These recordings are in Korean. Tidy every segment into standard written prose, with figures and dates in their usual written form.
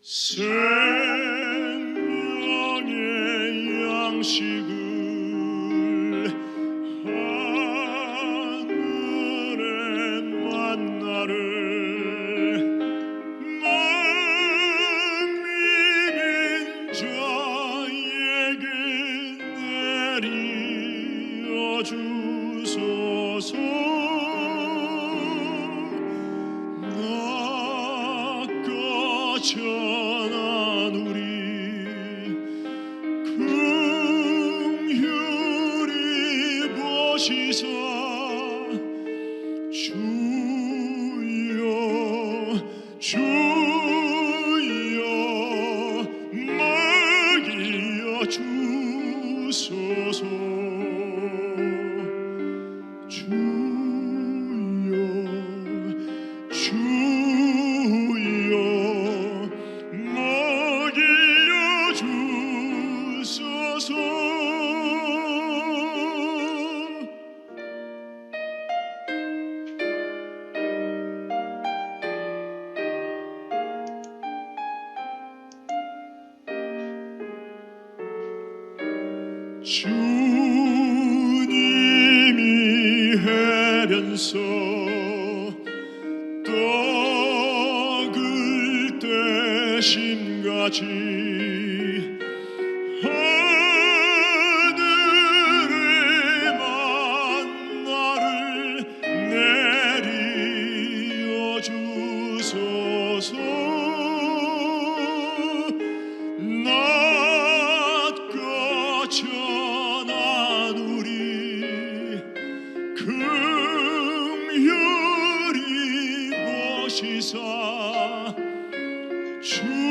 생명의 양식을 하늘의 만나를 못 믿은 자에게 내리어 주소서. 천한 우리 긍휼히 보시사 주여 주여 먹여 주소서. 주여 주여 먹여 주소서. 주님이 해변서 떡을 떼심같이 하늘의 만나를 내리어 주소서. 낮과 천한 우리 긍휼히 보시사 주여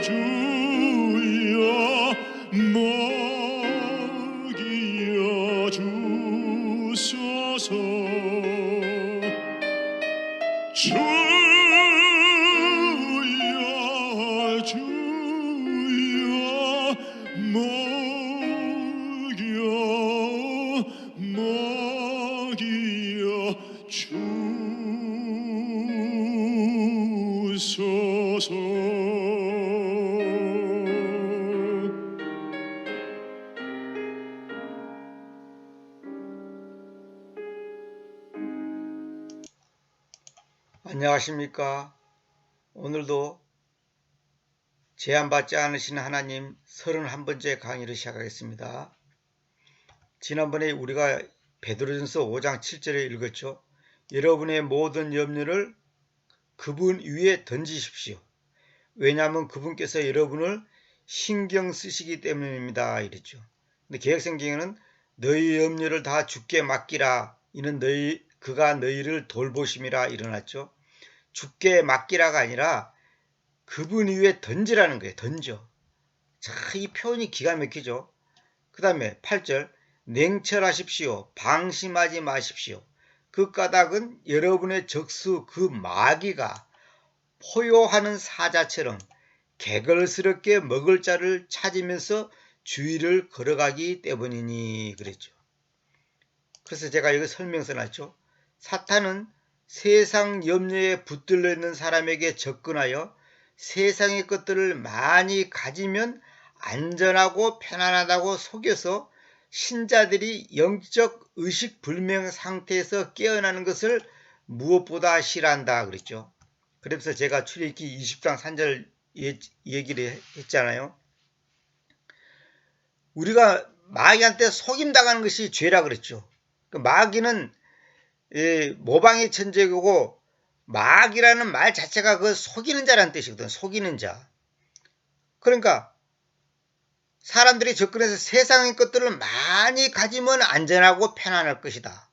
주여 먹여 주소서. 주여 주여 먹여 주소서. 안녕하십니까. 오늘도 제한받지 않으신 하나님 31번째 강의를 시작하겠습니다. 지난번에 우리가 베드로전서 5장 7절에 읽었죠. 여러분의 모든 염려를 그분 위에 던지십시오. 왜냐하면 그분께서 여러분을 신경 쓰시기 때문입니다. 이랬죠. 근데 개역성경에는 너희 염려를 다 주께 맡기라. 이는 그가 너희를 돌보심이라 일어났죠. 주께 맡기라가 아니라 그분 위에 던지라는 거예요. 던져. 자, 이 표현이 기가 막히죠. 그 다음에 8절 냉철하십시오. 방심하지 마십시오. 그 까닭은 여러분의 적수 그 마귀가 포효하는 사자처럼 개걸스럽게 먹을 자를 찾으면서 주위를 걸어가기 때문이니 그랬죠. 그래서 제가 여기 설명서 놨죠. 사탄은 세상 염려에 붙들려 있는 사람에게 접근하여 세상의 것들을 많이 가지면 안전하고 편안하다고 속여서 신자들이 영적 의식불명 상태에서 깨어나는 것을 무엇보다 싫어한다 그랬죠. 그래서 제가 출애굽기 20장 3절 얘기를 했잖아요. 우리가 마귀한테 속임당하는 것이 죄라 그랬죠. 마귀는 모방의 천재고 마귀라는 말 자체가 그 속이는 자라는 뜻이거든. 속이는 자. 그러니까 사람들이 접근해서 세상의 것들을 많이 가지면 안전하고 편안할 것이다.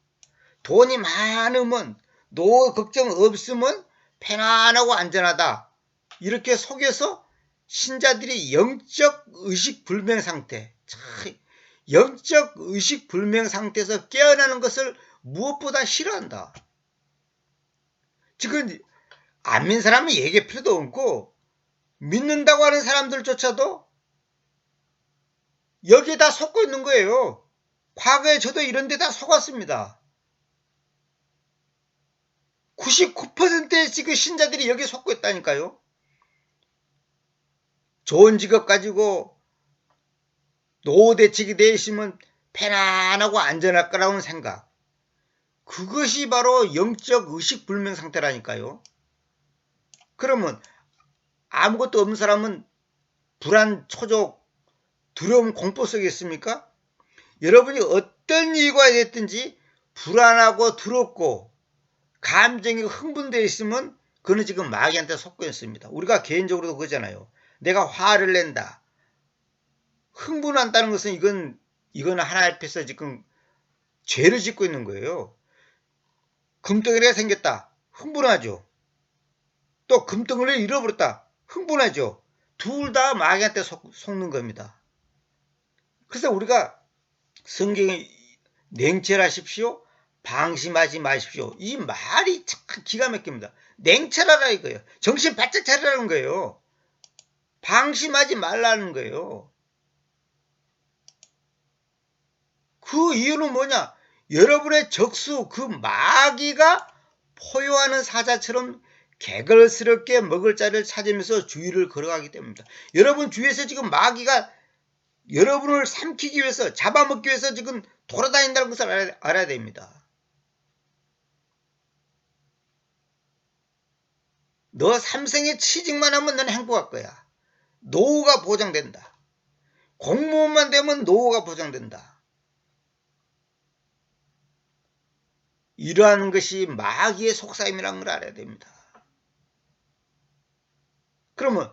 돈이 많으면 노 걱정 없으면 편안하고 안전하다. 이렇게 속여서 신자들이 영적 의식불명 상태, 영적 의식불명 상태에서 깨어나는 것을 무엇보다 싫어한다. 지금 안 믿는 사람은 얘기할 필요도 없고 믿는다고 하는 사람들조차도 여기에 다 속고 있는 거예요. 과거에 저도 이런 데 다 속았습니다. 99%의 지금 신자들이 여기에 속고 있다니까요. 좋은 직업 가지고 노후대책이 되어 있으면 편안하고 안전할 거라는 생각. 그것이 바로 영적 의식불명 상태라니까요. 그러면 아무것도 없는 사람은 불안, 초족, 두려움, 공포 속에 있습니까? 여러분이 어떤 이유가 됐든지 불안하고 두렵고 감정이 흥분되어 있으면 그는 지금 마귀한테 속고 있습니다. 우리가 개인적으로도 그러잖아요. 내가 화를 낸다. 흥분한다는 것은 이건 하나님 앞에서 지금 죄를 짓고 있는 거예요. 금덩어리가 생겼다. 흥분하죠. 또 금덩어리를 잃어버렸다. 흥분하죠. 둘 다 마귀한테 속는 겁니다. 그래서 우리가 성경에 냉철하십시오. 방심하지 마십시오. 이 말이 참 기가 막힙니다. 냉철하라 이거예요. 정신 바짝 차리라는 거예요. 방심하지 말라는 거예요. 그 이유는 뭐냐? 여러분의 적수 그 마귀가 포효하는 사자처럼 개걸스럽게 먹을 자를 찾으면서 주위를 걸어가기 때문입니다. 여러분 주위에서 지금 마귀가 여러분을 삼키기 위해서 잡아먹기 위해서 지금 돌아다닌다는 것을 알아야 됩니다. 너 삼생에 취직만 하면 넌 행복할 거야. 노후가 보장된다. 공무원만 되면 노후가 보장된다. 이러한 것이 마귀의 속삭임이라는 걸 알아야 됩니다. 그러면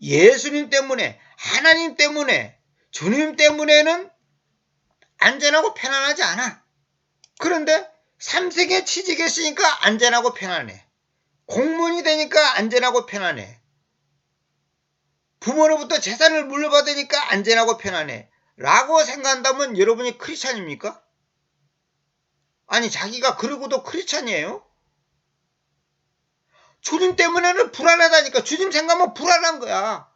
예수님 때문에, 하나님 때문에, 주님 때문에는 안전하고 편안하지 않아. 그런데 삼생에 취직했으니까 안전하고 편안해. 공무원이 되니까 안전하고 편안해. 부모로부터 재산을 물려받으니까 안전하고 편안해. 라고 생각한다면 여러분이 크리스찬입니까? 아니 자기가 그러고도 크리스찬이에요? 주님 때문에는 불안하다니까. 주님 생각하면 불안한 거야.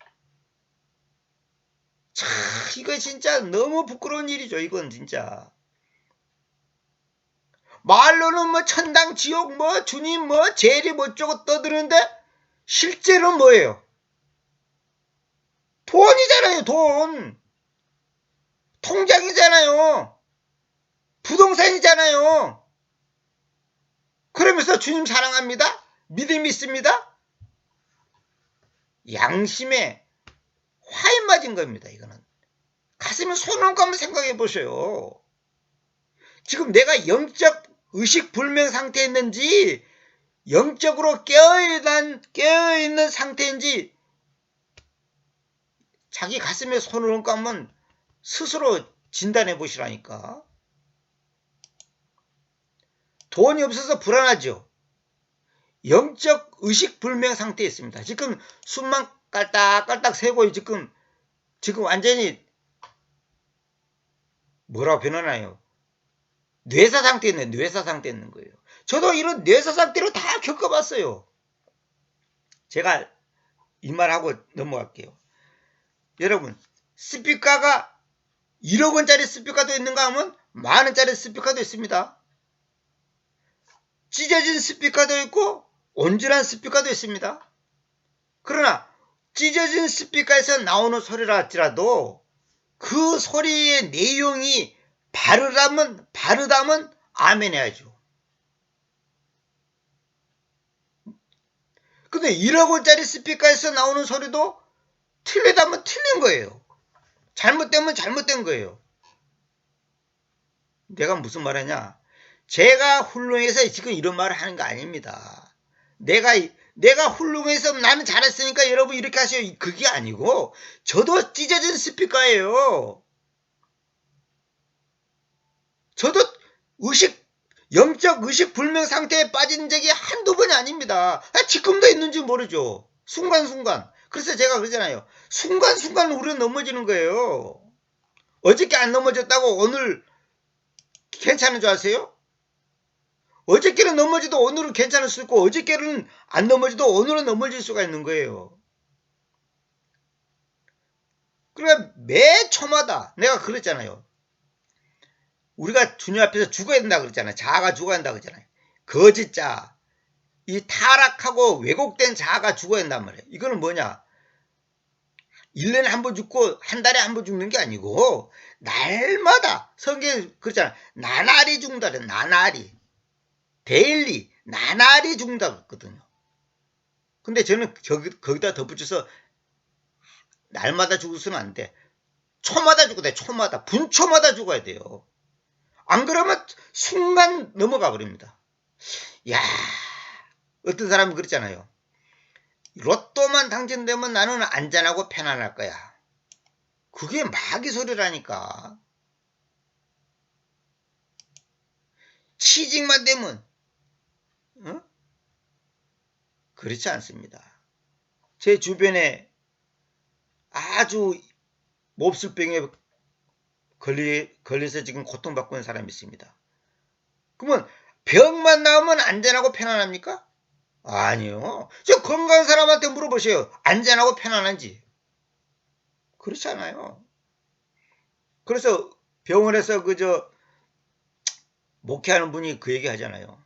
참 이거 진짜 너무 부끄러운 일이죠. 이건 진짜. 말로는 뭐 천당 지옥 뭐 주님 뭐 재리 뭐 어쩌고 떠드는데 실제로 뭐예요? 돈이잖아요. 돈. 통장이잖아요. 부동산이잖아요. 그러면서 주님 사랑합니다. 믿음 있습니다. 양심에 화인 맞은 겁니다. 이거는. 가슴에 손을 얹고 한번 생각해 보세요. 지금 내가 영적 의식불명 상태에 있는지 영적으로 깨어있는 상태인지 자기 가슴에 손을 얹고 한번 스스로 진단해 보시라니까. 돈이 없어서 불안하죠. 영적 의식불명 상태에 있습니다. 지금 숨만 깔딱깔딱 새고 지금 완전히 뭐라고 표현하나요? 뇌사 상태에 있는 뇌사 상태에 있는 거예요. 저도 이런 뇌사 상태로 다 겪어봤어요. 제가 이 말하고 넘어갈게요. 여러분 스피커가 1억 원짜리 스피커도 있는가 하면 만 원짜리 스피커도 있습니다. 찢어진 스피커도 있고 온전한 스피커도 있습니다. 그러나 찢어진 스피커에서 나오는 소리라 할지라도 그 소리의 내용이 바르다면 아멘 해야죠. 근데 1억 원짜리 스피커에서 나오는 소리도 틀리다면 틀린 거예요. 잘못되면 잘못된 거예요. 내가 무슨 말 하냐? 제가 훌륭해서 지금 이런 말을 하는 거 아닙니다. 내가 훌륭해서 나는 잘했으니까 여러분 이렇게 하세요. 그게 아니고 저도 찢어진 스피커예요. 저도 영적 의식 불명 상태에 빠진 적이 한두 번이 아닙니다. 지금도 있는지 모르죠. 순간순간. 그래서 제가 그러잖아요. 순간순간 우리는 넘어지는 거예요. 어저께 안 넘어졌다고 오늘 괜찮은 줄 아세요? 어저께는 넘어져도 오늘은 괜찮을 수 있고 어저께는 안 넘어져도 오늘은 넘어질 수가 있는 거예요. 그러니까 매 초마다 내가 그랬잖아요. 우리가 주님 앞에서 죽어야 된다 그랬잖아요. 자아가 죽어야 한다 그랬잖아요. 거짓자, 이 타락하고 왜곡된 자아가 죽어야 한단 말이에요. 이거는 뭐냐? 1년에 한 번 죽고 한 달에 한 번 죽는 게 아니고 날마다 성경에 그렇잖아. 나날이 죽는다. 나날이. 데일리. 나날이 죽는다 그랬거든요. 근데 저는 거기다 덧붙여서 날마다 죽어서는 안 돼. 초마다 죽어야 돼. 초마다. 분초마다 죽어야 돼요. 안 그러면 순간 넘어가 버립니다. 야, 어떤 사람은 그랬잖아요. 로또만 당첨되면 나는 안전하고 편안할 거야. 그게 마귀 소리라니까. 취직만 되면 어? 그렇지 않습니다. 제 주변에 아주 몹쓸병에 걸려서 지금 고통받고 있는 사람이 있습니다. 그러면 병만 나오면 안전하고 편안합니까? 아니요. 저 건강한 사람한테 물어보세요. 안전하고 편안한지. 그렇지 않아요. 그래서 병원에서 목회하는 분이 그 얘기 하잖아요.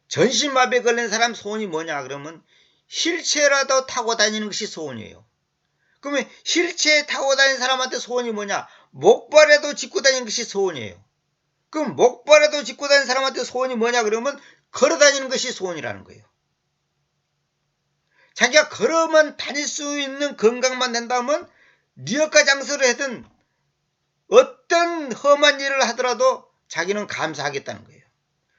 전신마비에 걸린 사람 소원이 뭐냐 그러면 휠체어라도 타고 다니는 것이 소원이에요. 그러면 휠체어 타고 다니는 사람한테 소원이 뭐냐? 목발에도 짚고 다니는 것이 소원이에요. 그럼 목발에도 짚고 다니는 사람한테 소원이 뭐냐 그러면 걸어 다니는 것이 소원이라는 거예요. 자기가 걸어만 다닐 수 있는 건강만 된다면 리어카 장사를 하든 어떤 험한 일을 하더라도 자기는 감사하겠다는 거예요.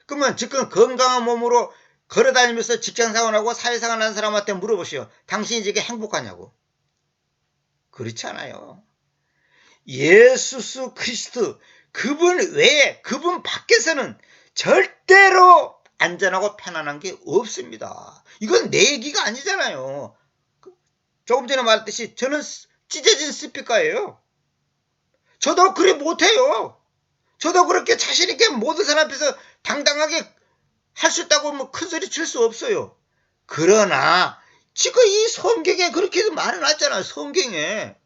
그러면 지금 건강한 몸으로 걸어다니면서 직장생활하고 사회생활 하는 사람한테 물어보시오. 당신이 지금 행복하냐고. 그렇지 않아요. 예수 그리스도 그분 외에 그분 밖에서는 절대로 안전하고 편안한 게 없습니다. 이건 내 얘기가 아니잖아요. 조금 전에 말했듯이 저는 찢어진 스피커예요. 저도 그래 못해요. 저도 그렇게 자신있게 모든 사람 앞에서 당당하게 할 수 있다고 뭐 큰 소리 칠 수 없어요. 그러나 지금 이 성경에 그렇게 말해놨잖아요. 성경에.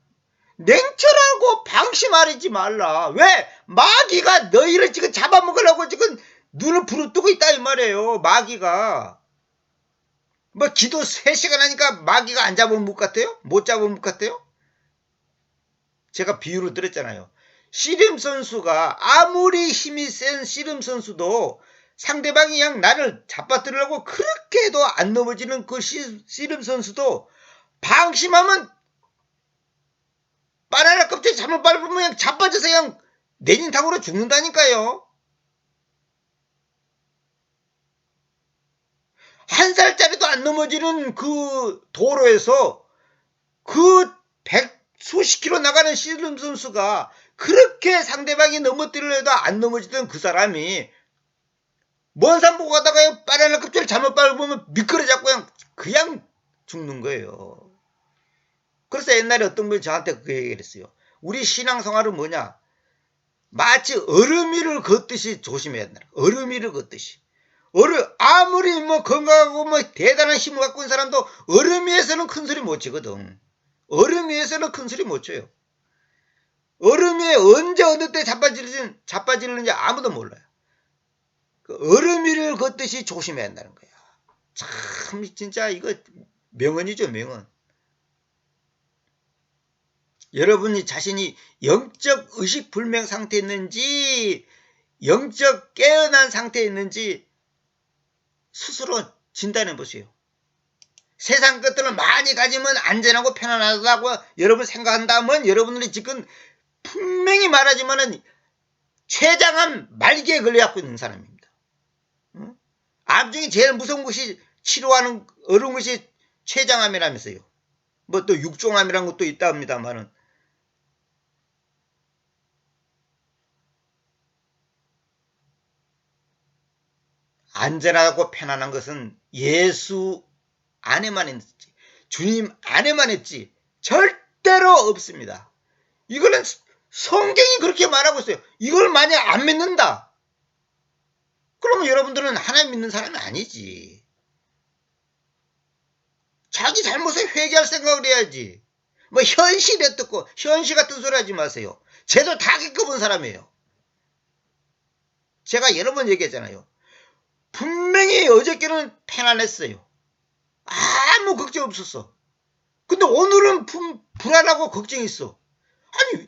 냉철하고 방심하지 말라. 왜? 마귀가 너희를 지금 잡아먹으려고 지금 눈을 부릅뜨고 있다 이 말이에요. 마귀가. 뭐 기도 3시간 하니까 마귀가 안 잡은 묵 같아요? 못 잡은 묵 같아요? 제가 비유를 드렸잖아요. 씨름 선수가 아무리 힘이 센 씨름 선수도 상대방이 그냥 나를 잡아들으려고 그렇게 해도 안 넘어지는 그 씨름 선수도 방심하면 바나나 껍질 잘못 밟으면 그냥 자빠져서 그냥 내진탕으로 죽는다니까요. 1살짜리도 안 넘어지는 그 도로에서 그 수십 킬로 나가는 씨름 선수가 그렇게 상대방이 넘어뜨리려 해도 안 넘어지던 그 사람이 먼 산 보고 가다가 바나나 껍질을 잘못 밟으면 미끄러져 그냥 죽는 거예요. 그래서 옛날에 어떤 분이 저한테 그 얘기를 했어요. 우리 신앙생활은 뭐냐? 마치 얼음 위를 걷듯이 조심해야 된다. 얼음 위를 걷듯이. 아무리 뭐 건강하고 뭐 대단한 힘을 갖고 있는 사람도 얼음 위에서는 큰 소리 못 치거든. 얼음 위에서는 큰 소리 못 쳐요. 얼음 위에 언제 어느 때 자빠지는지 아무도 몰라요. 그 얼음 위를 걷듯이 조심해야 한다는 거야. 참 진짜 이거 명언이죠, 명언. 여러분이 자신이 영적 의식불명 상태에 있는지 영적 깨어난 상태에 있는지 스스로 진단해 보세요. 세상 것들을 많이 가지면 안전하고 편안하다고 여러분 생각한다면 여러분들이 지금 분명히 말하지만은 췌장암 말기에 걸려갖고 있는 사람입니다. 암 중에 제일 무서운 것이 치료하는 어려운 것이 췌장암이라면서요. 뭐 또 육종암이라는 것도 있다 합니다만은 안전하고 편안한 것은 예수 안에만 있지 주님 안에만 있지 절대로 없습니다. 이거는 성경이 그렇게 말하고 있어요. 이걸 만약 안 믿는다 그러면 여러분들은 하나님 믿는 사람이 아니지. 자기 잘못에 회개할 생각을 해야지. 뭐 현실에 듣고 현실 같은 소리 하지 마세요. 쟤도 다 겪어본 사람이에요. 제가 여러 번 얘기했잖아요. 분명히 어저께는 편안했어요. 아무 걱정 없었어. 근데 오늘은 불안하고 걱정이 있어. 아니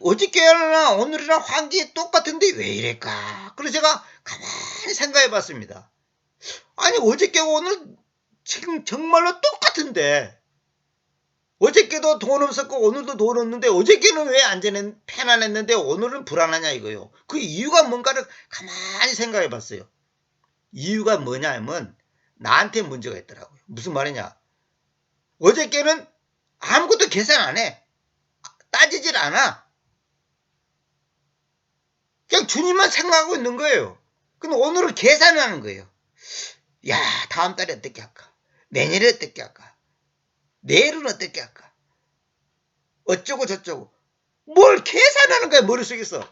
어저께나 오늘이나 환경이 똑같은데 왜 이럴까? 그래서 제가 가만히 생각해 봤습니다. 아니 어저께가 오늘 지금 정말로 똑같은데 어저께도 돈 없었고 오늘도 돈 없는데 어저께는 왜 편안했는데 오늘은 불안하냐 이거요. 그 이유가 뭔가를 가만히 생각해 봤어요. 이유가 뭐냐면 나한테 문제가 있더라고요. 무슨 말이냐. 어저께는 아무것도 계산 안 해. 따지질 않아. 그냥 주님만 생각하고 있는 거예요. 근데 오늘은 계산을 하는 거예요. 야, 다음 달에 어떻게 할까? 내년에 어떻게 할까? 내일은 어떻게 할까? 어쩌고 저쩌고. 뭘 계산하는 거야, 머릿속에서.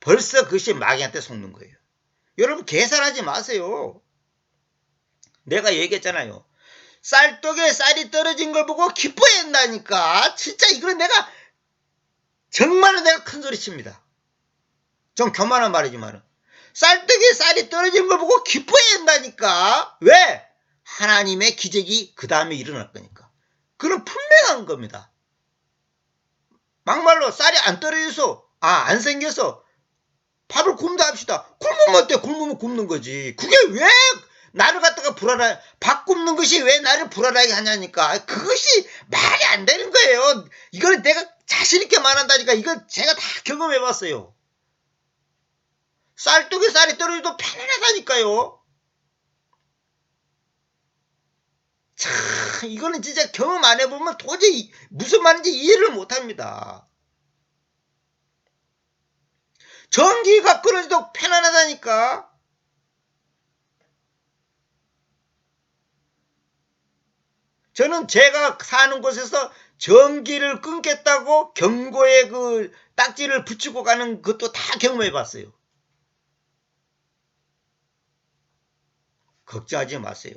벌써 그것이 마귀한테 속는 거예요. 여러분, 계산하지 마세요. 내가 얘기했잖아요. 쌀떡에 쌀이 떨어진 걸 보고 기뻐야 한다니까. 진짜 이거는 정말로 내가 큰 소리 칩니다. 좀 교만한 말이지만 쌀떡에 쌀이 떨어진 걸 보고 기뻐야 한다니까. 왜? 하나님의 기적이 그 다음에 일어날 거니까. 그건 분명한 겁니다. 막말로 쌀이 안 떨어져서 안 생겨서 밥을 굶다 합시다. 굶으면 어때? 굶으면 굶는 거지. 그게 왜 나를 갖다가 밥 굶는 것이 왜 나를 불안하게 하냐니까. 그것이 말이 안 되는 거예요. 이거는 내가 자신 있게 말한다니까. 이거 제가 다 경험해 봤어요. 쌀떡에 쌀이 떨어져도 편안하다니까요. 참, 이거는 진짜 경험 안 해보면 도저히 무슨 말인지 이해를 못 합니다. 전기가 끊어져도 편안하다니까. 저는 제가 사는 곳에서 전기를 끊겠다고 경고에 그 딱지를 붙이고 가는 것도 다 경험해 봤어요. 걱정하지 마세요.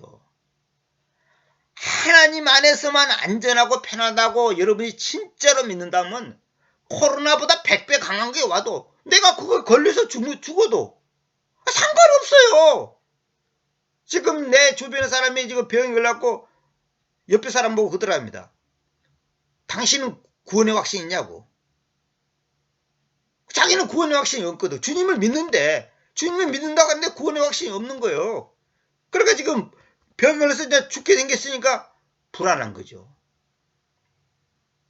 하나님 안에서만 안전하고 편하다고 여러분이 진짜로 믿는다면 코로나보다 100배 강한 게 와도 내가 그걸 걸려서 죽어도 상관없어요. 지금 내 주변의 사람이 지금 병이 걸렸고 옆에 사람 보고 그러더랍니다. 당신은 구원의 확신이 있냐고. 자기는 구원의 확신이 없거든. 주님을 믿는데 주님을 믿는다고 하는데 구원의 확신이 없는 거예요. 그러니까 지금 병 걸려서 이제 죽게 생겼으니까 불안한 거죠.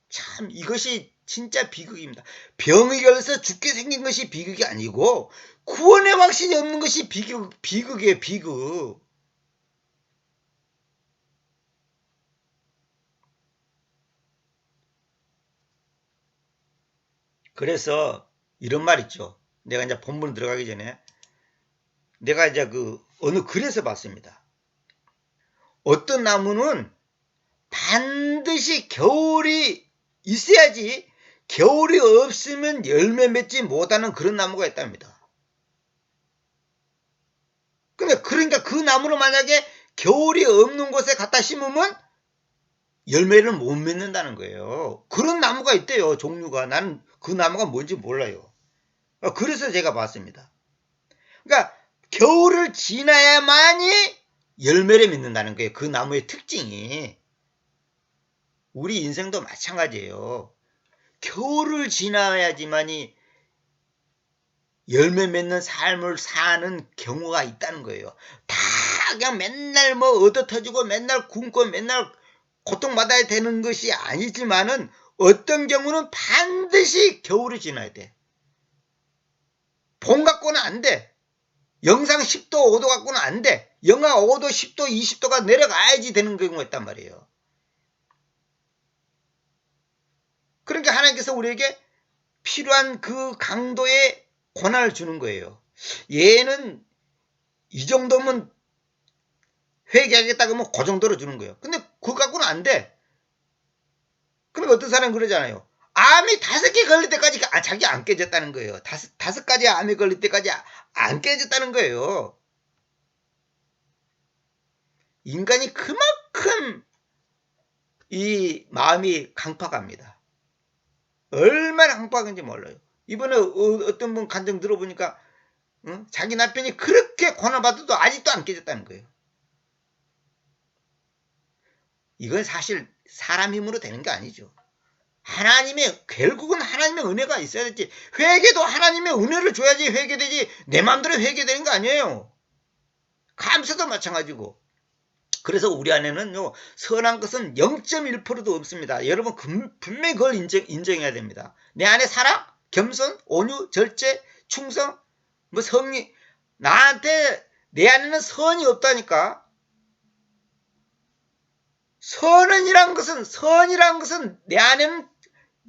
참 이것이 진짜 비극입니다. 병이 걸려서 죽게 생긴 것이 비극이 아니고 구원의 확신이 없는 것이 비극이에요. 비극. 그래서 이런 말 있죠. 내가 이제 본문 들어가기 전에 내가 이제 그 어느 글에서 봤습니다. 어떤 나무는 반드시 겨울이 있어야지 겨울이 없으면 열매 맺지 못하는 그런 나무가 있답니다. 그러니까 그 나무를 만약에 겨울이 없는 곳에 갖다 심으면 열매를 못 맺는다는 거예요. 그런 나무가 있대요. 종류가. 나는 그 나무가 뭔지 몰라요. 그래서 제가 봤습니다. 그러니까 겨울을 지나야만이 열매를 맺는다는 거예요. 그 나무의 특징이. 우리 인생도 마찬가지예요. 겨울을 지나야지만이 열매 맺는 삶을 사는 경우가 있다는 거예요. 다 그냥 맨날 뭐 얻어 터지고 맨날 굶고 맨날 고통받아야 되는 것이 아니지만은 어떤 경우는 반드시 겨울을 지나야 돼. 봄 갖고는 안 돼. 영상 10도, 5도 갖고는 안 돼. 영하 5도, 10도, 20도가 내려가야지 되는 경우가 있단 말이에요. 그러니까 하나님께서 우리에게 필요한 그 강도의 권한을 주는 거예요. 얘는 이 정도면 회개하겠다 그러면 그 정도로 주는 거예요. 근데 그거 갖고는 안 돼. 그러니까 어떤 사람은 그러잖아요. 암이 5개 걸릴 때까지 자기 안 깨졌다는 거예요. 다섯 가지 암이 걸릴 때까지 안 깨졌다는 거예요. 인간이 그만큼 이 마음이 강팍합니다. 얼마나 강팍한지 몰라요. 이번에 어떤 분 간증 들어보니까 응? 자기 남편이 그렇게 고난받아도 아직도 안 깨졌다는 거예요. 이건 사실 사람 힘으로 되는 게 아니죠. 결국은 하나님의 은혜가 있어야 되지. 회개도 하나님의 은혜를 줘야지 회개되지. 내 마음대로 회개되는 거 아니에요. 감사도 마찬가지고. 그래서 우리 안에는요, 선한 것은 0.1%도 없습니다. 여러분, 분명히 그걸 인정해야 됩니다. 내 안에 사랑, 겸손, 온유, 절제, 충성, 뭐 성리, 나한테, 내 안에는 선이 없다니까. 선이란 것은 내 안에는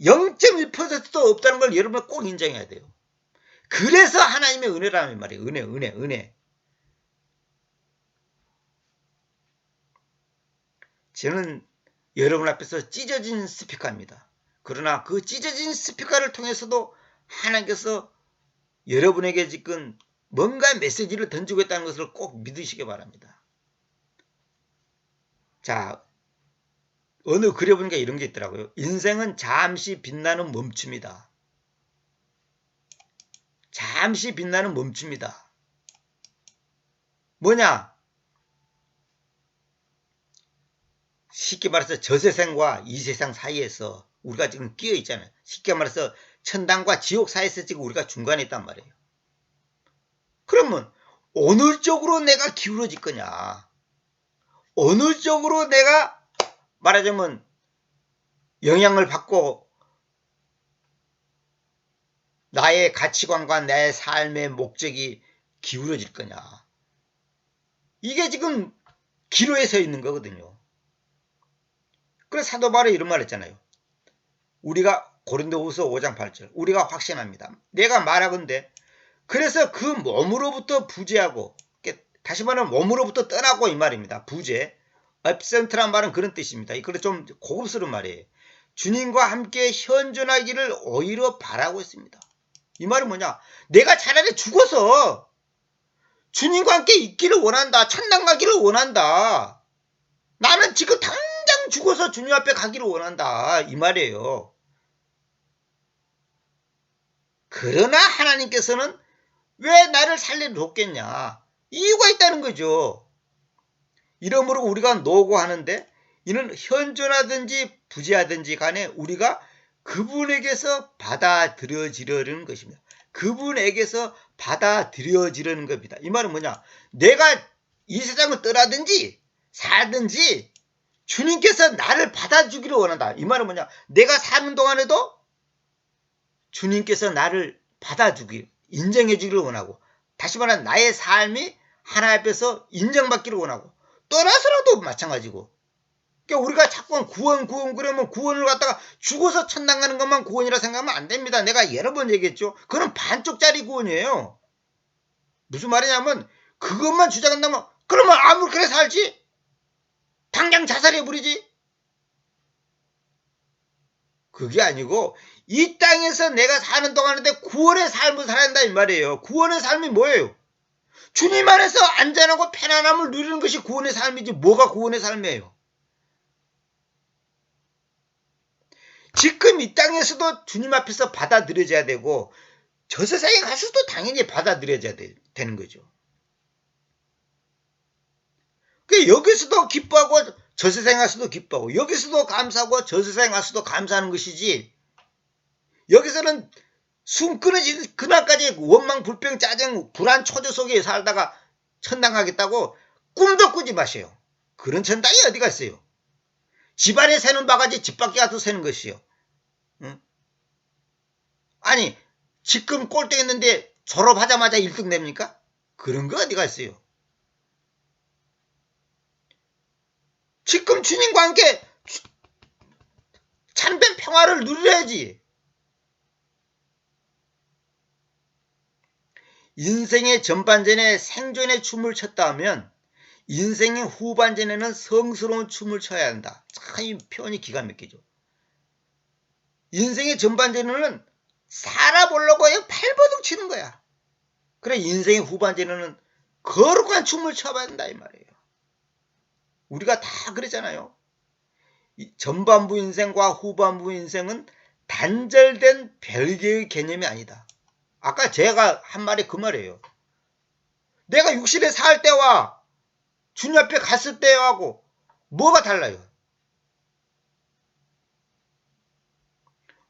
0.1%도 없다는 걸 여러분 꼭 인정해야 돼요. 그래서 하나님의 은혜라는 말이에요. 은혜. 저는 여러분 앞에서 찢어진 스피커입니다. 그러나 그 찢어진 스피커를 통해서도 하나님께서 여러분에게 지금 뭔가 메시지를 던지고 있다는 것을 꼭 믿으시기 바랍니다. 자, 어느 글에 보니까 이런 게 있더라고요. 인생은 잠시 빛나는 멈춤이다. 잠시 빛나는 멈춤이다. 뭐냐? 쉽게 말해서 저 세상과 이 세상 사이에서 우리가 지금 끼어 있잖아요. 쉽게 말해서 천당과 지옥 사이에서 지금 우리가 중간에 있단 말이에요. 그러면 어느 쪽으로 내가 기울어질 거냐? 어느 쪽으로 내가 말하자면 영향을 받고 나의 가치관과 나의 삶의 목적이 기울어질 거냐? 이게 지금 기로에 서 있는 거거든요. 그래서 사도 바울이 이런 말 했잖아요. 우리가 고린도후서 5장 8절 우리가 확신합니다. 내가 말하건대 그래서 그 몸으로부터 부재하고 다시 말하면 몸으로부터 떠나고 이 말입니다. 부재. absent란 말은 그런 뜻입니다. 이거 좀 고급스러운 말이에요. 주님과 함께 현존하기를 오히려 바라고 있습니다. 이 말은 뭐냐? 내가 차라리 죽어서 주님과 함께 있기를 원한다. 천당 가기를 원한다. 나는 지금 당장 죽어서 주님 앞에 가기를 원한다. 이 말이에요. 그러나 하나님께서는 왜 나를 살려놓겠냐? 이유가 있다는 거죠. 이러므로 우리가 노고하는데 이는 현존하든지 부재하든지 간에 우리가 그분에게서 받아들여지려는 것입니다. 그분에게서 받아들여지려는 겁니다. 이 말은 뭐냐? 내가 이 세상을 떠나든지 살든지 주님께서 나를 받아주기를 원한다. 이 말은 뭐냐? 내가 사는 동안에도 주님께서 나를 받아주기, 인정해주기를 원하고 다시 말하면 나의 삶이 하나님 앞에서 인정받기를 원하고 떠나서라도 마찬가지고 그러니까 우리가 자꾸 구원 그러면 구원을 갖다가 죽어서 천당 가는 것만 구원이라 생각하면 안 됩니다. 내가 여러 번 얘기했죠. 그건 반쪽짜리 구원이에요. 무슨 말이냐면 그것만 주장한다면 그러면 아무렇게나 살지? 당장 자살해버리지? 그게 아니고 이 땅에서 내가 사는 동안인데 구원의 삶을 살아야 한다 이 말이에요. 구원의 삶이 뭐예요? 주님 안에서 안전하고 편안함을 누리는 것이 구원의 삶이지 뭐가 구원의 삶이에요? 지금 이 땅에서도 주님 앞에서 받아들여져야 되고 저 세상에 가서도 당연히 받아들여져야 되는 거죠. 여기서도 기뻐하고 저 세상에 가서도 기뻐하고 여기서도 감사하고 저 세상에 가서도 감사하는 것이지 여기서는 숨 끊어지는 그날까지 원망 불평 짜증 불안 초조 속에 살다가 천당 가겠다고 꿈도 꾸지 마세요. 그런 천당이 어디가 있어요. 집안에 새는 바가지 집 밖에 가서 새는 것이요. 응? 아니 지금 꼴등했는데 졸업하자마자 1등 됩니까? 그런 거 어디가 있어요. 지금 주님과 함께 참된 평화를 누려야지. 인생의 전반전에 생존의 춤을 췄다 하면 인생의 후반전에는 성스러운 춤을 춰야 한다. 참 이 표현이 기가 막히죠. 인생의 전반전에는 살아보려고 발버둥 치는 거야. 그래 인생의 후반전에는 거룩한 춤을 춰봐야 된다 이 말이에요. 우리가 다 그러잖아요. 전반부 인생과 후반부 인생은 단절된 별개의 개념이 아니다. 아까 제가 한 말이 그 말이에요. 내가 육신에 살 때와 주님 앞에 갔을 때하고 뭐가 달라요?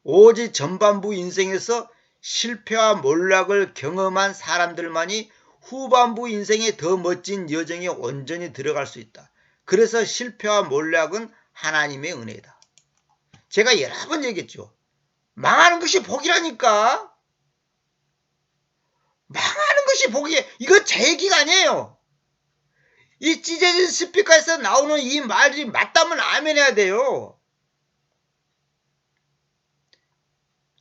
오직 전반부 인생에서 실패와 몰락을 경험한 사람들만이 후반부 인생의 더 멋진 여정에 온전히 들어갈 수 있다. 그래서 실패와 몰락은 하나님의 은혜다. 제가 여러 번 얘기했죠. 망하는 것이 복이라니까. 망하는 것이 복이에요. 이거 제 얘기가 아니에요. 이 찢어진 스피커에서 나오는 이 말이 맞다면 아멘 해야 돼요.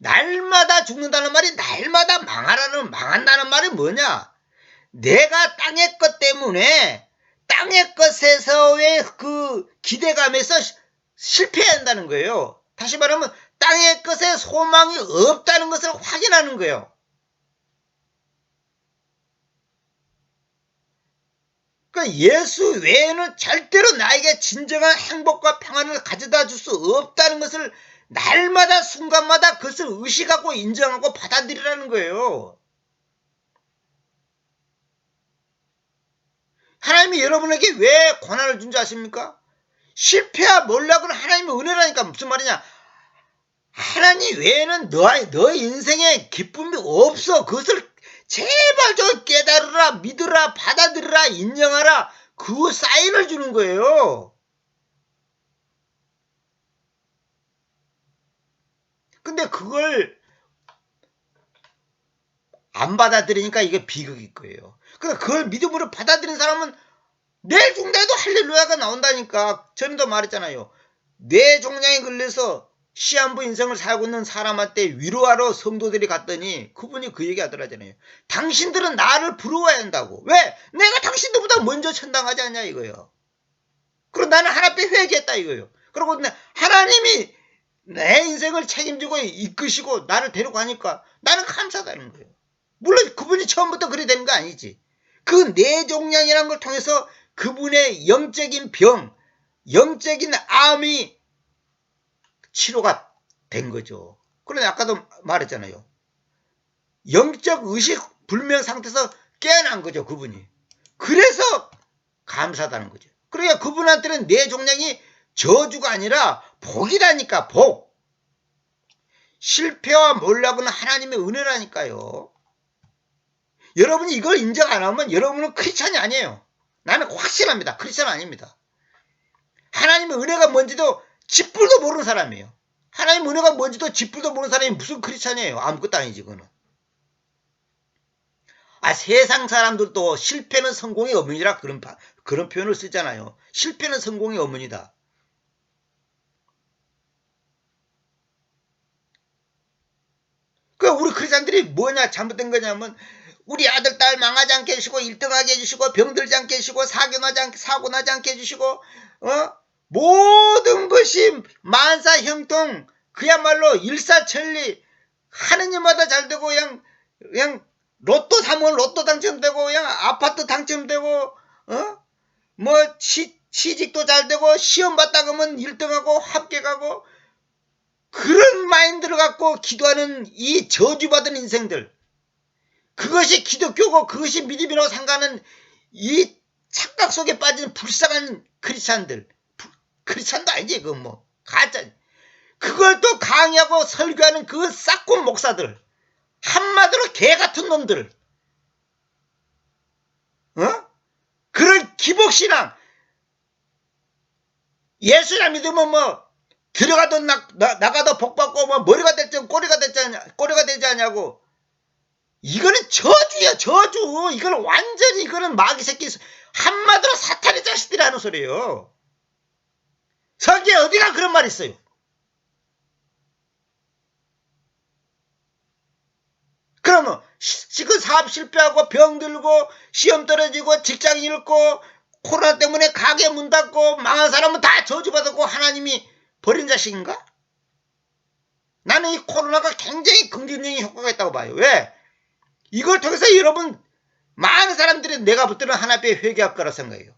날마다 죽는다는 말이 날마다 망한다는 말이 뭐냐? 내가 땅의 것 때문에 땅의 것에서의 그 기대감에서 실패해야 한다는 거예요. 다시 말하면 땅의 것에 소망이 없다는 것을 확인하는 거예요. 그러니까 예수 외에는 절대로 나에게 진정한 행복과 평안을 가져다 줄 수 없다는 것을 날마다 순간마다 그것을 의식하고 인정하고 받아들이라는 거예요. 하나님이 여러분에게 왜 고난을 준 줄 아십니까? 실패와 몰락은 하나님의 은혜라니까. 무슨 말이냐? 하나님 외에는 너 인생에 기쁨이 없어. 그것을 제발 좀 깨달으라, 믿으라, 받아들이라, 인정하라. 그 사인을 주는 거예요. 근데 그걸 안 받아들이니까 이게 비극일 거예요. 그러니까 그걸 믿음으로 받아들인 사람은 내일 죽는데도 할렐루야가 나온다니까. 전에도 말했잖아요. 뇌 종양에 걸려서 시한부 인생을 살고 있는 사람한테 위로하러 성도들이 갔더니 그분이 그 얘기 하더라잖아요. 당신들은 나를 부러워야 한다고. 왜? 내가 당신들보다 먼저 천당하지 않냐 이거예요. 그리고 나는 하나님께 회개했다 이거예요. 그리고 하나님이 내 인생을 책임지고 이끄시고 나를 데려가니까 나는 감사하다는 거예요. 물론 그분이 처음부터 그래 되는 거 아니지. 그 뇌종양이라는 걸 통해서 그분의 영적인 병, 영적인 암이 치료가 된 거죠. 그런데 아까도 말했잖아요. 영적 의식 불명 상태에서 깨어난 거죠, 그분이. 그래서 감사하다는 거죠. 그러니까 그분한테는 뇌종양이 저주가 아니라 복이라니까, 복. 실패와 몰락은 하나님의 은혜라니까요. 여러분이 이걸 인정 안 하면 여러분은 크리스찬이 아니에요. 나는 확실합니다. 크리스찬 아닙니다. 하나님의 은혜가 뭔지도 쥐뿔도 모르는 사람이에요. 하나님의 은혜가 뭔지도 쥐뿔도 모르는 사람이 무슨 크리스찬이에요. 아무것도 아니지 그거는. 세상 사람들도 실패는 성공의 어머니라 그런 표현을 쓰잖아요. 실패는 성공의 어머니다. 우리 크리스찬들이 뭐냐 잘못된 거냐면 우리 아들 딸 망하지 않게 해주시고 1등하게 해주시고 병들지 않게 해주시고 사고 나지 않게 해주시고 모든 것이 만사형통 그야말로 일사천리 하는 일마다 잘 되고 그냥 로또 사면 로또 당첨되고 그냥 아파트 당첨되고 뭐 취직도 잘 되고 시험 봤다 그러면 1등하고 합격하고 그런 마인드를 갖고 기도하는 이 저주받은 인생들, 그것이 기독교고 그것이 믿음이라고 생각하는 이 착각 속에 빠진 불쌍한 크리스찬들, 크리스찬도 아니지 그건 뭐 가짜. 그걸 또 강의하고 설교하는 그 싹군 목사들, 한마디로 개 같은 놈들, 그런 기복신앙, 예수를 믿으면 뭐 들어가도 나가도 복받고 뭐 머리가 될지 꼬리가 되지 않냐고. 이거는 저주야, 저주. 이거는 완전히 이거는 마귀 새끼, 한마디로 사탄의 자식들이 하는 소리예요. 성경에 어디가 그런 말 있어요? 그러면 지금 사업 실패하고 병들고 시험 떨어지고 직장 잃고 코로나 때문에 가게 문 닫고 망한 사람은 다 저주받았고 하나님이 버린 자식인가? 나는 이 코로나가 굉장히 긍정적인 효과가 있다고 봐요. 왜? 이걸 통해서 여러분 많은 사람들이 내가 볼 때는 하나님께 회개할 거라 생각해요.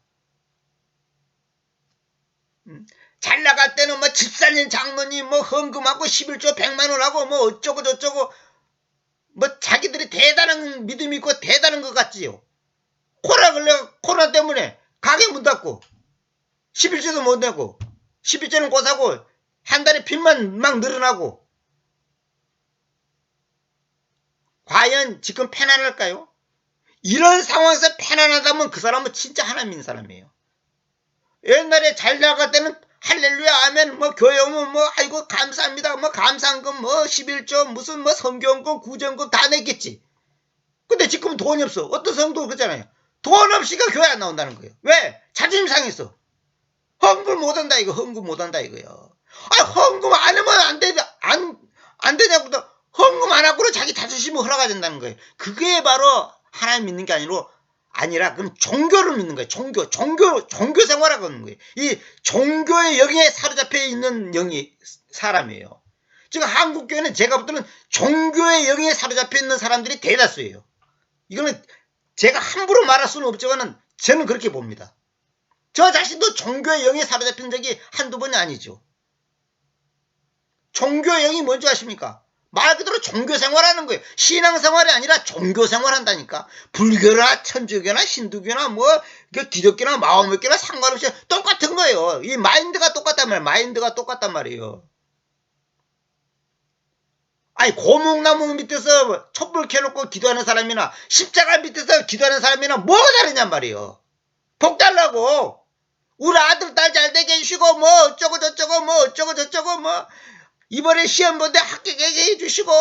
잘 나갈 때는 뭐 집사님 장로님 뭐 헌금하고 11조 100만 원 하고 뭐 어쩌고 저쩌고 뭐 자기들이 대단한 믿음이 있고 대단한 것 같지요. 코로나 때문에 가게 문 닫고 11조도 못 내고 11조는 고사고 한 달에 빚만 막 늘어나고 과연 지금 편안할까요? 이런 상황에서 편안하다면 그 사람은 진짜 하나님 믿는 사람이에요. 옛날에 잘 나갈 때는 할렐루야 아멘 뭐 교회 오면 뭐 아이고 감사합니다 뭐 감사한금 뭐 11조 무슨 뭐 성경금 구정금 다 냈겠지. 근데 지금은 돈이 없어. 어떤 성도 그렇잖아요. 돈 없이가 교회 안 나온다는 거예요. 왜? 자존심 상했어. 헌금 못한다 이거. 헌금 못한다 이거요. 아 헌금 안 하면 안 되냐고. 헌금 안 하고는 자기 자존심을 허락해야 된다는 거예요. 그게 바로 하나님 믿는 게 아니라 그럼 종교를 믿는 거예요. 종교 생활하고 있는 거예요. 이 종교의 영에 사로잡혀 있는 사람이에요. 지금 한국 교회는 제가 볼 때는 종교의 영에 사로잡혀 있는 사람들이 대다수예요. 이거는 제가 함부로 말할 수는 없지만 저는 그렇게 봅니다. 저 자신도 종교의 영에 사로잡힌 적이 한두 번이 아니죠. 종교의 영이 뭔지 아십니까? 말 그대로 종교생활하는 거예요. 신앙생활이 아니라 종교생활한다니까. 불교나 천주교나 힌두교나 뭐 기독교나 마오메교나 상관없이 똑같은 거예요. 이 마인드가 똑같단 말이에요. 아니 고목나무 밑에서 촛불 켜놓고 기도하는 사람이나 십자가 밑에서 기도하는 사람이나 뭐가 다르냔 말이에요. 복 달라고. 우리 아들 딸 잘 되게 해주시고 뭐 어쩌고 저쩌고 뭐 이번에 시험 본데 합격하게 해주시고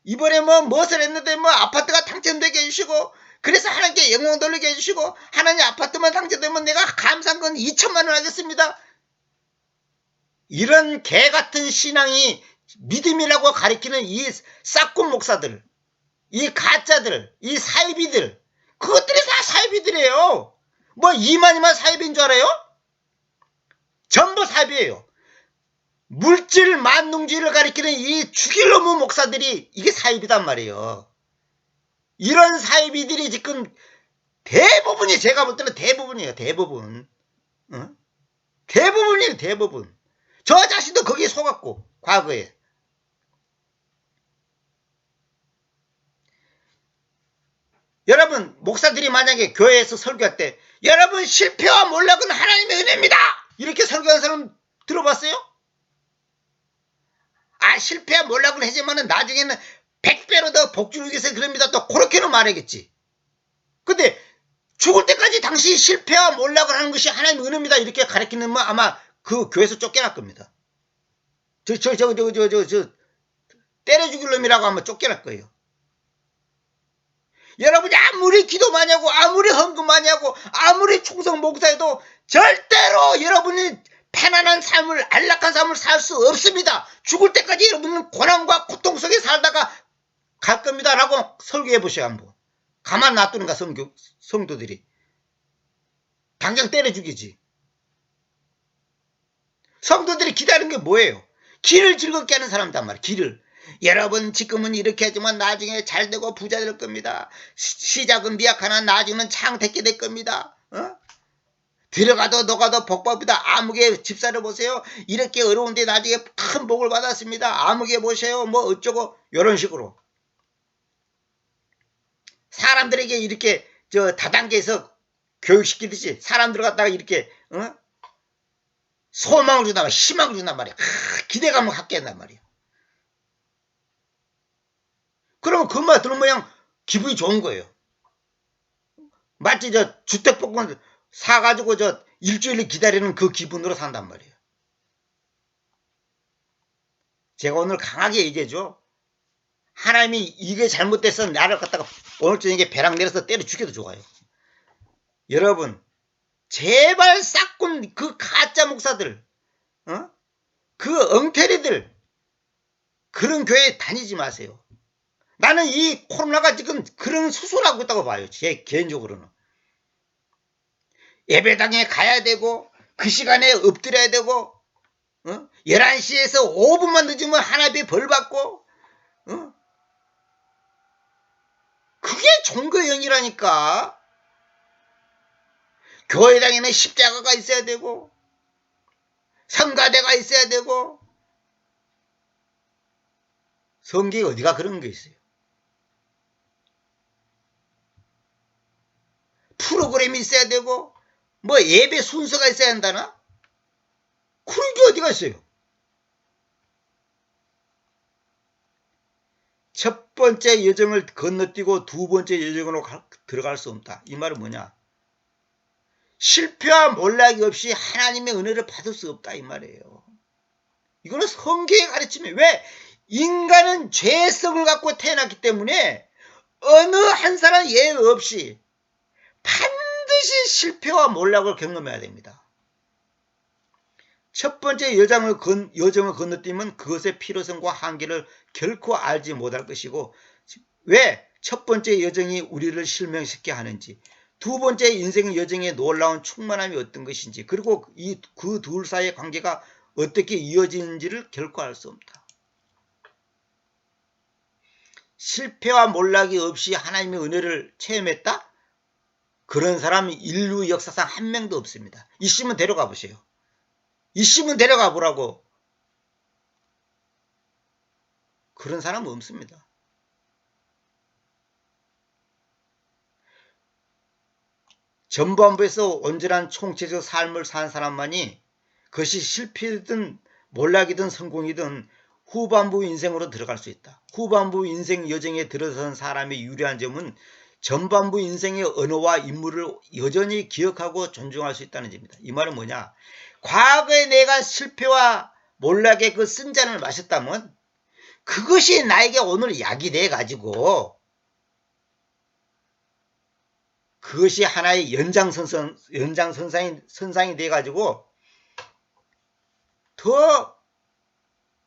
이번에 뭐 무엇을 했는데 뭐 아파트가 당첨되게 해주시고 그래서 하나님께 영광 돌리게 해주시고 하나님 아파트만 당첨되면 내가 감사한 건 2천만 원 하겠습니다. 이런 개같은 신앙이 믿음이라고 가리키는 이 싹군 목사들, 이 가짜들, 이 사이비들, 그것들이 다 사이비들이에요. 뭐 이만희만 사이비인 줄 알아요? 전부 사이비예요. 물질 만능주의를 가리키는 이 죽일 놈의 목사들이 이게 사이비단 말이에요. 이런 사이비들이 지금 대부분이 제가 볼 때는 대부분이에요. 대부분. 대부분이에요. 대부분. 저 자신도 거기에 속았고 과거에. 여러분 목사들이 만약에 교회에서 설교할 때 여러분 실패와 몰락은 하나님의 은혜입니다. 이렇게 설교하는 사람 들어봤어요? 아 실패와 몰락은 하지만은 나중에는 100배로 더 복주를 위해서 그럽니다. 또 그렇게는 말하겠지. 근데 죽을 때까지 당신이 실패와 몰락을 하는 것이 하나님의 은혜입니다. 이렇게 가르치는 뭐 아마 그 교회에서 쫓겨날 겁니다. 때려 죽일 놈이라고 하면 쫓겨날 거예요. 여러분이 아무리 기도 많이 하고 아무리 헌금 많이 하고 아무리 충성 목사해도 절대로 여러분이 편안한 삶을 안락한 삶을 살 수 없습니다. 죽을 때까지 여러분은 고난과 고통 속에 살다가 갈 겁니다. 라고 설교해 보세요. 한번. 가만 놔두는가 성도들이. 당장 때려 죽이지. 성도들이 기다리는 게 뭐예요? 길을 즐겁게 하는 사람단 말이에요. 길을. 여러분 지금은 이렇게 하지만 나중에 잘 되고 부자 될 겁니다. 시작은 미약하나 나중에는 창택게 될 겁니다. 들어가도 너가도 복법이다. 아무개 집사를 보세요. 이렇게 어려운데 나중에 큰 복을 받았습니다. 아무개 보세요. 뭐 어쩌고 이런 식으로 사람들에게 이렇게 다단계에서 교육시키듯이 사람들 갖다가 이렇게 소망을 준단 말이야. 희망을 준단 말이야. 기대감을 갖게 한단 말이야. 그러면 그 말 들은 모양 기분이 좋은 거예요. 마치 주택복권 사가지고 일주일 기다리는 그 기분으로 산단 말이에요. 제가 오늘 강하게 얘기해줘. 하나님이 이게 잘못돼서 나를 갖다가 오늘 저녁에 배랑 내려서 때려 죽여도 좋아요. 여러분 제발 싹군 그 가짜 목사들 그 엉터리들 그런 교회 다니지 마세요. 나는 이 코로나가 지금 그런 수술하고 있다고 봐요. 제 개인적으로는. 예배당에 가야 되고 그 시간에 엎드려야 되고 11시에서 5분만 늦으면 하나님의 벌 받고 그게 종교형이라니까. 교회당에는 십자가가 있어야 되고 성가대가 있어야 되고 성경에 어디가 그런 게 있어요. 프로그램이 있어야 되고 뭐 예배 순서가 있어야 한다나? 그런 게 어디가 있어요? 첫 번째 여정을 건너뛰고 두 번째 여정으로 들어갈 수 없다. 이 말은 뭐냐? 실패와 몰락이 없이 하나님의 은혜를 받을 수 없다 이 말이에요. 이거는 성경의 가르침이에요. 왜? 인간은 죄성을 갖고 태어났기 때문에 어느 한 사람 예외 없이 반드시 실패와 몰락을 경험해야 됩니다. 첫 번째 여정을 건너뛰면 그것의 필요성과 한계를 결코 알지 못할 것이고, 왜 첫 번째 여정이 우리를 실명시켜 하는지, 두 번째 인생의 여정의 놀라운 충만함이 어떤 것인지, 그리고 그 둘 사이의 관계가 어떻게 이어지는지를 결코 알 수 없다. 실패와 몰락이 없이 하나님의 은혜를 체험했다? 그런 사람이 인류 역사상 한 명도 없습니다. 있으면 데려가 보세요. 있으면 데려가 보라고. 그런 사람은 없습니다. 전반부에서 온전한 총체적 삶을 산 사람만이 그것이 실패든 몰락이든 성공이든 후반부 인생으로 들어갈 수 있다. 후반부 인생 여정에 들어선 사람의 유리한 점은 전반부 인생의 언어와 인물을 여전히 기억하고 존중할 수 있다는 점입니다. 이 말은 뭐냐? 과거에 내가 실패와 몰락의 그 쓴잔을 마셨다면 그것이 나에게 오늘 약이 돼가지고 그것이 하나의 연장선상이 돼가지고 더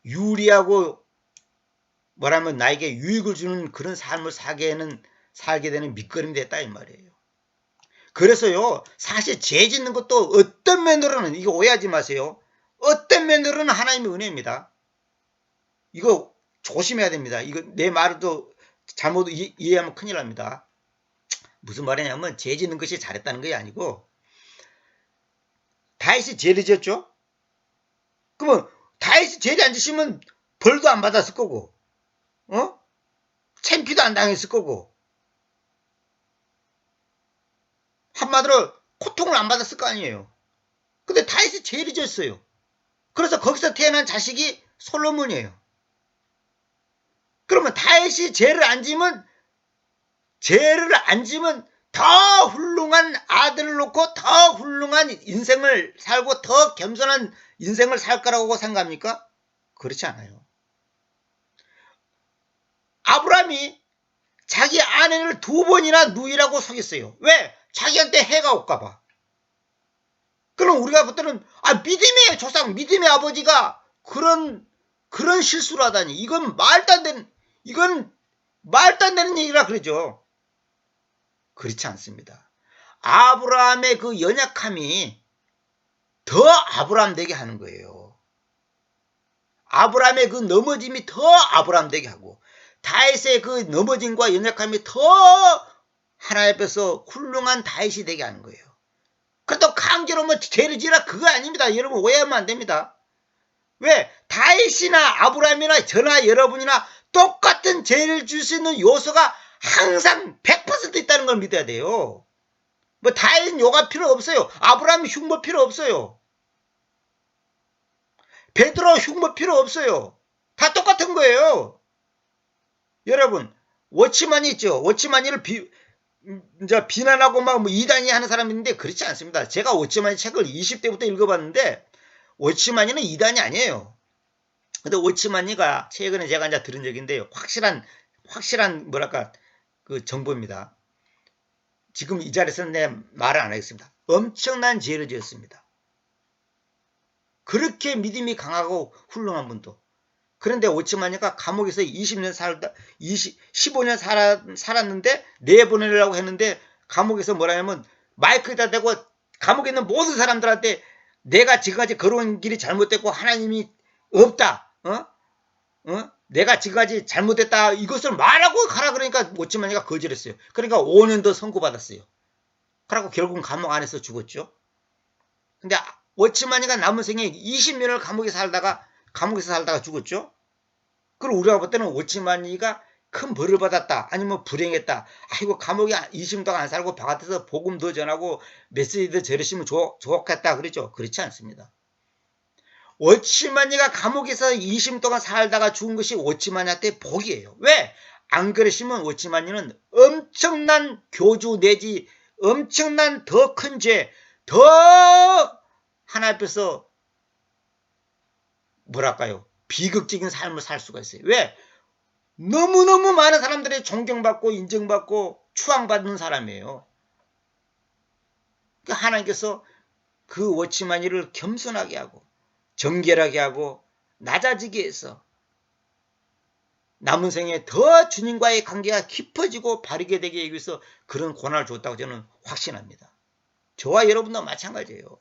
유리하고 뭐라면 나에게 유익을 주는 그런 삶을 살게 되는 밑거름이 됐다 이 말이에요. 그래서요, 사실 죄 짓는 것도 어떤 면으로는, 이거 오해하지 마세요. 어떤 면으로는 하나님의 은혜입니다. 이거 조심해야 됩니다. 이거 내 말도 잘못 이해하면 큰일 납니다. 무슨 말이냐면 죄 짓는 것이 잘했다는 게 아니고, 다윗이 죄를 지었죠? 그러면 다윗이 죄를 안 지으면 벌도 안 받았을 거고, 창피도 안 당했을 거고, 한마디로 고통을 안 받았을 거 아니에요. 근데 다윗이 죄를 지었어요. 그래서 거기서 태어난 자식이 솔로몬이에요. 그러면 다윗이 죄를 안 지면 더 훌륭한 아들을 놓고 더 훌륭한 인생을 살고 더 겸손한 인생을 살 거라고 생각합니까? 그렇지 않아요. 아브라함이 자기 아내를 2번이나 누이라고 속였어요. 왜? 자기한테 해가 올까 봐. 그럼 우리가 볼 때는 믿음의 조상, 믿음의 아버지가 그런 실수를 하다니 이건 말도 안 되는 얘기라 그러죠. 그렇지 않습니다. 아브라함의 그 연약함이 더 아브라함 되게 하는 거예요. 아브라함의 그 넘어짐이 더 아브라함 되게 하고, 다윗의 그 넘어짐과 연약함이 더 하나님 앞에서 훌륭한 다윗이 되게 하는 거예요. 그것도 강제로 뭐 죄를 지라 그거 아닙니다. 여러분 오해하면 안 됩니다. 왜? 다윗이나 아브라함이나 저나 여러분이나 똑같은 죄를 줄 수 있는 요소가 항상 100% 있다는 걸 믿어야 돼요. 뭐 다윗은 요가 필요 없어요. 아브라함이 흉보 필요 없어요. 베드로 흉보 필요 없어요. 다 똑같은 거예요. 여러분, 워치만이 있죠. 워치만이를 비난하고 막 이단이 하는 사람이 있는데 그렇지 않습니다. 제가 워치만이 책을 20대부터 읽어봤는데 워치만이는 이단이 아니에요. 근데 워치만이가 최근에 제가 이제 들은 얘기인데요. 확실한 뭐랄까 그 정보입니다. 지금 이 자리에서는 내 말을 안 하겠습니다. 엄청난 죄를 지었습니다. 그렇게 믿음이 강하고 훌륭한 분도. 그런데 워치만이가 감옥에서 15년 살았는데 내보내려고 했는데 감옥에서 뭐라냐면 마이크에다 대고 감옥에 있는 모든 사람들한테 내가 지금까지 걸어온 길이 잘못됐고 하나님이 없다. 내가 지금까지 잘못됐다. 이것을 말하고 가라 그러니까 워치만이가 거절했어요. 그러니까 5년 더 선고받았어요. 그러고 결국은 감옥 안에서 죽었죠. 근데 워치만이가 남은 생에 20년을 감옥에서 살다가 죽었죠. 그리고 우리가 볼 때는 워치만이가 큰 벌을 받았다. 아니면 불행했다. 아이고 감옥에 20년 동안 안 살고 바깥에서 복음 더 전하고 메시지 더 전했으면 좋겠다. 그러죠. 그렇지 않습니다. 워치마니가 감옥에서 20년 동안 살다가 죽은 것이 워치마니한테 복이에요. 왜? 안 그러시면 워치마니는 엄청난 교주 내지 엄청난 더 큰 죄, 더 하나님 앞에서 뭐랄까요? 비극적인 삶을 살 수가 있어요. 왜? 너무너무 많은 사람들이 존경받고 인정받고 추앙받는 사람이에요. 그러니까 하나님께서 그 워치마니를 겸손하게 하고 정결하게 하고 낮아지게 해서 남은 생에 더 주님과의 관계가 깊어지고 바르게 되게 하기 위해서 그런 고난을 줬다고 저는 확신합니다. 저와 여러분도 마찬가지예요.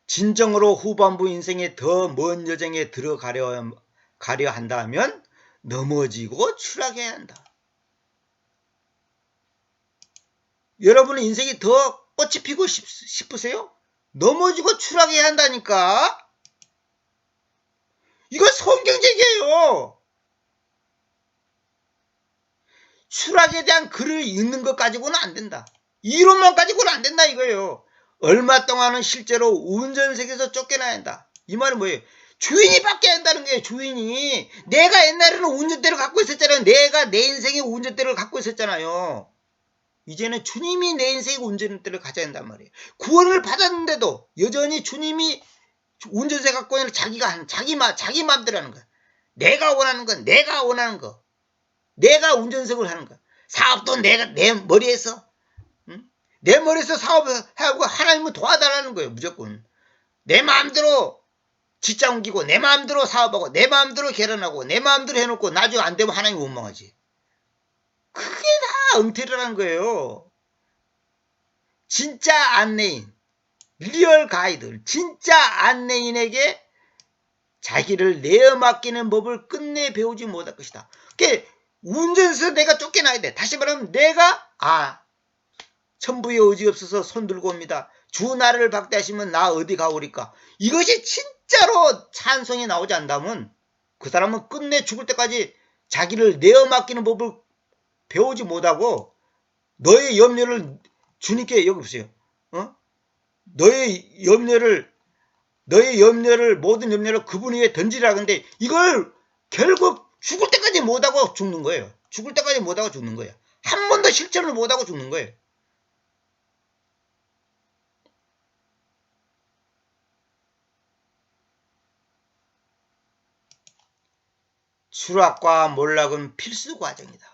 진정으로 후반부 인생에 더 먼 여정에 들어가려 한다면 넘어지고 추락해야 한다. 여러분은 인생이 더 꽃이 피고 싶으세요? 넘어지고 추락해야 한다니까. 이거 성경적이에요. 추락에 대한 글을 읽는 것 가지고는 안 된다. 이론만 가지고는 안 된다 이거예요. 얼마 동안은 실제로 운전석에서 쫓겨나야 한다. 이 말은 뭐예요? 주인이 바뀌어야 한다는 거예요. 주인이. 내가 옛날에는 운전대를 갖고 있었잖아요. 내가 내 인생의 운전대를 갖고 있었잖아요. 이제는 주님이 내 인생의 운전대를 가져야 한단 말이에요. 구원을 받았는데도 여전히 주님이 운전대 갖고 있는 자기가 자기 마음대로 하는 거야. 내가 원하는 건 내가 원하는 거. 내가 운전석을 하는 거야. 사업도 내가 내 머리에서 내 머리에서 사업을 하고 하나님은 도와달라는 거예요. 무조건. 내 마음대로 직장 옮기고 내 마음대로 사업하고 내 마음대로 결혼하고 내 마음대로 해놓고 나중에 안 되면 하나님 원망하지. 그게 다 엉터리라는 거예요. 진짜 안내인, 리얼 가이드, 진짜 안내인에게 자기를 내어 맡기는 법을 끝내 배우지 못할 것이다. 그게 운전에서 내가 쫓겨나야 돼. 다시 말하면 내가 천부의 의지 없어서 손 들고 옵니다. 주 나를 박대하시면 나 어디 가오리까. 이것이 진짜로 찬송이 나오지 않다면 그 사람은 끝내 죽을 때까지 자기를 내어 맡기는 법을 배우지 못하고 너의 염려를 주님께 여기 보세요. 너의 염려를 모든 염려를 그분 위에 던지라. 근데 이걸 결국 죽을 때까지 못하고 죽는 거예요. 죽을 때까지 못하고 죽는 거예요. 한 번도 실천을 못하고 죽는 거예요. 추락과 몰락은 필수 과정이다.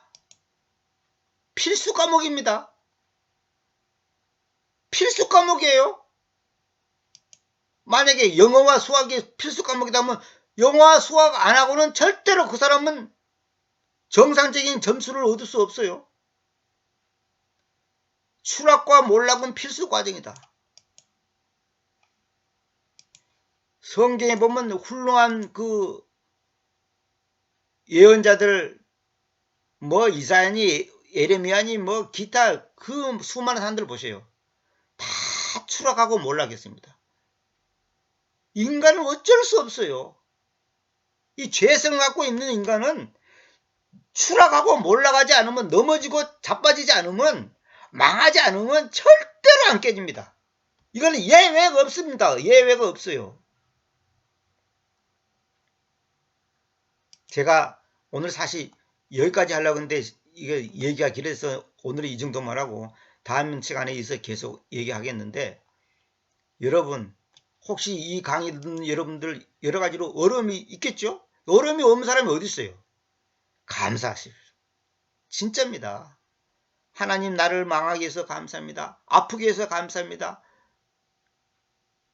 필수 과목입니다. 필수 과목이에요. 만약에 영어와 수학이 필수 과목이라면 영어와 수학 안 하고는 절대로 그 사람은 정상적인 점수를 얻을 수 없어요. 추락과 몰락은 필수 과정이다. 성경에 보면 훌륭한 그 예언자들 뭐 이사야니 예레미야니 뭐 기타 그 수많은 사람들 보세요. 다 추락하고 몰락했습니다. 인간은 어쩔 수 없어요. 이 죄성을 갖고 있는 인간은 추락하고 몰락하지 않으면 넘어지고 자빠지지 않으면 망하지 않으면 절대로 안 깨집니다. 이거는 예외가 없습니다. 예외가 없어요. 제가 오늘 사실 여기까지 하려고 했는데 이게 얘기가 길어서 오늘은 이 정도만 하고 다음 시간에 있어 계속 얘기하겠는데 여러분 혹시 이 강의 듣는 여러분들 여러 가지로 어려움이 있겠죠? 어려움이 없는 사람이 어디 있어요? 감사하십시오. 진짜입니다. 하나님 나를 망하게 해서 감사합니다. 아프게 해서 감사합니다.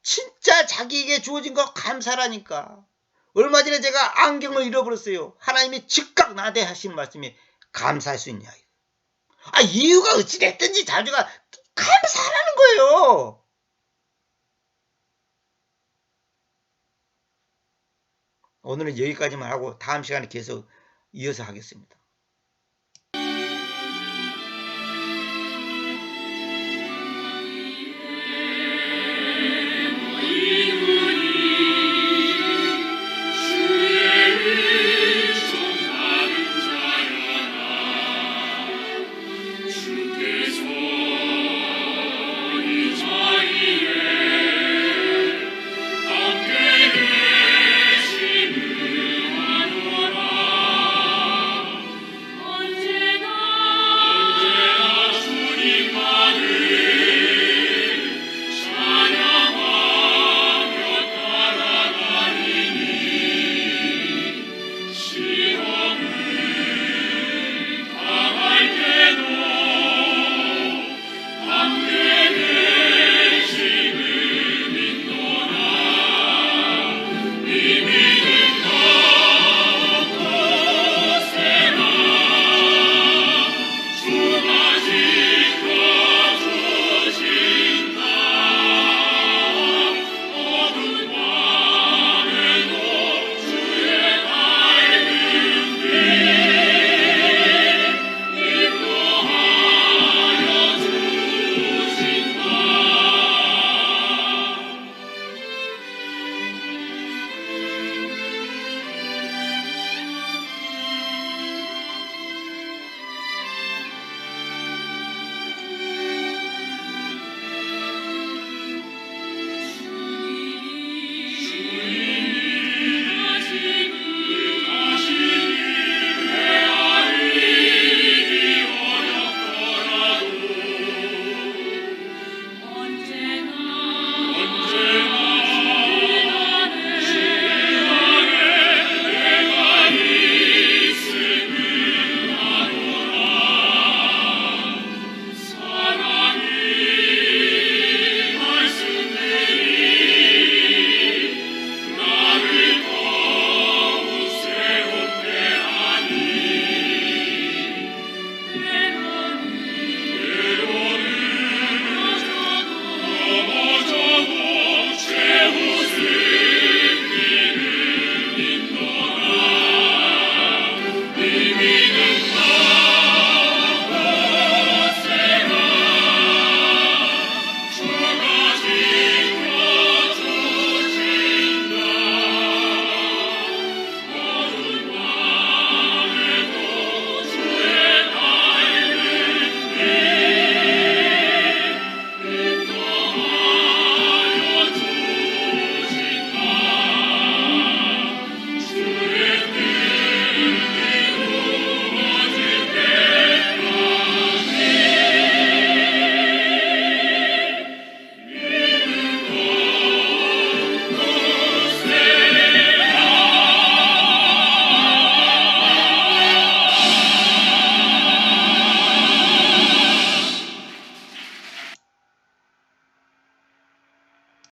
진짜 자기에게 주어진 거 감사라니까. 얼마 전에 제가 안경을 잃어버렸어요. 하나님이 즉각 나대 하신 말씀이 감사할 수 있냐. 이유가 어찌됐든지 자주가 감사하라는 거예요. 오늘은 여기까지만 하고 다음 시간에 계속 이어서 하겠습니다.